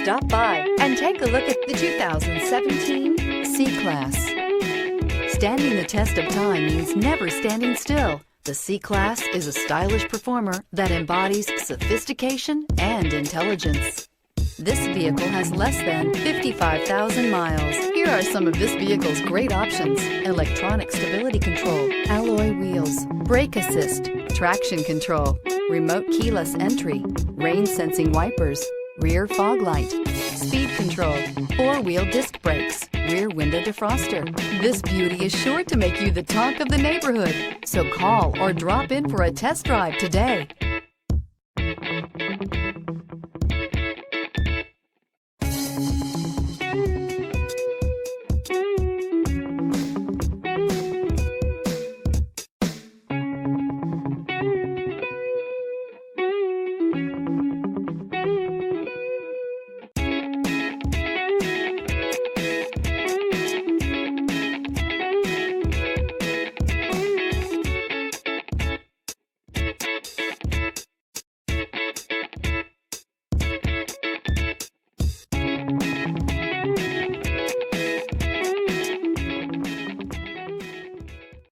Stop by and take a look at the 2017 C-Class. Standing the test of time means never standing still. The C-Class is a stylish performer that embodies sophistication and intelligence. This vehicle has less than 55,000 miles. Here are some of this vehicle's great options: electronic stability control, alloy wheels, brake assist, traction control, remote keyless entry, rain sensing wipers, rear fog light, speed control, four-wheel disc brakes, rear window defroster. This beauty is sure to make you the talk of the neighborhood. So call or drop in for a test drive today.